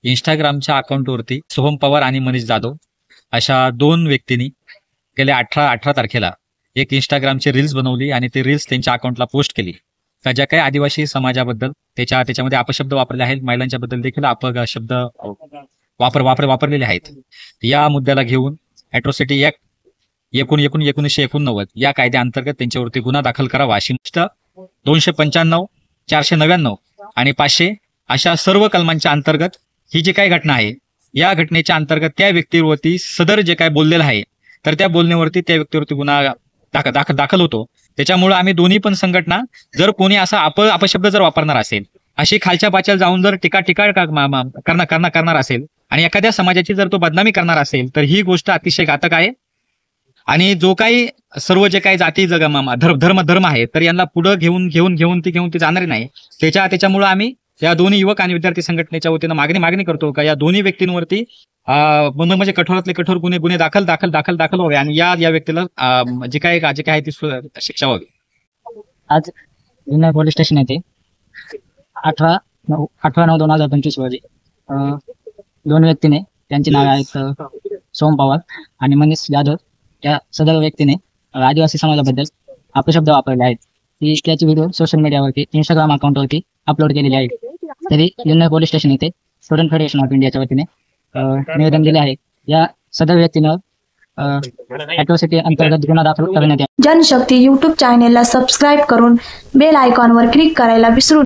इंस्टाग्रामच्या अकाउंटवरती सोहम पवार आणि मनीष जाधव अशा दोन व्यक्तींनी गेल्या 18 तारखेला एक इंस्टाग्रामची रील्स बनवली आणि ते रील्स त्यांच्या अकाउंटला पोस्ट केली. का ज्या काही आदिवासी समाजाबद्दल त्याच्यामध्ये अपशब्द वापरले आहेत, महिलांच्या बद्दल देखील अपशब्द वापरलेले आहेत. या मुद्द्याला घेऊन ॲट्रॉसिटी ॲक्ट 1989 या कायद्याअंतर्गत त्यांच्यावरती गुन्हा दाखल करावा अशी 295, 499 आणि 500 अशा सर्व कलमांच्या अंतर्गत ही जी काही घटना आहे, या घटनेच्या अंतर्गत त्या व्यक्तीवरती सदर जे काय बोललेलं आहे तर त्या बोलण्यावरती त्या व्यक्तीवरती गुन्हा दाखल होतो. त्याच्यामुळे आम्ही दोन्ही पण संघटना, जर कोणी असा अपशब्द जर वापरणार असेल, अशी खालच्या पाच्याला जाऊन जर टीका करणार असेल आणि एखाद्या समाजाची जर तो बदनामी करणार असेल तर ही गोष्ट अतिशय घातक आहे. आणि जो काही सर्व जे काही जाती धर्म आहे तर यांना पुढे घेऊन ती जाणार नाही. त्याच्यामुळे आम्ही या दोन्ही युवक आणि विद्यार्थी संघटनेच्या वतीनं मागणी करतो का या दोन्ही व्यक्तींवरती म्हणजे कठोरातले कठोर गुन्हे दाखल व्हावे आणि या व्यक्तीला जे काय ती शिक्षा व्हावी. आज जुन्नर पोलीस स्टेशन येथे 18/9/2025 रोजी दोन व्यक्तीने, त्यांची नावे आहेत सोहम पवार आणि मनीष जाधव, या सदर व्यक्तीने आदिवासी समाजाबद्दल अपशब्द वापरले आहेत. त्याची व्हिडिओ सोशल मीडियावरती इंस्टाग्राम अकाउंटवरती अपलोड केलेली आहे. तरी जुन्नर पोलीस स्टेशन येथे स्टुडंट फेडरेशन ऑफ इंडियाच्या वतीने निवेदन दिले आहे. या सदर व्यक्तीनं ॲट्रॉसिटी अंतर्गत गुन्हा दाखल करण्यात यावा. जनशक्ती YouTube चॅनेलला सबस्क्राईब करून बेल आयकॉनवर क्लिक करायला विसरू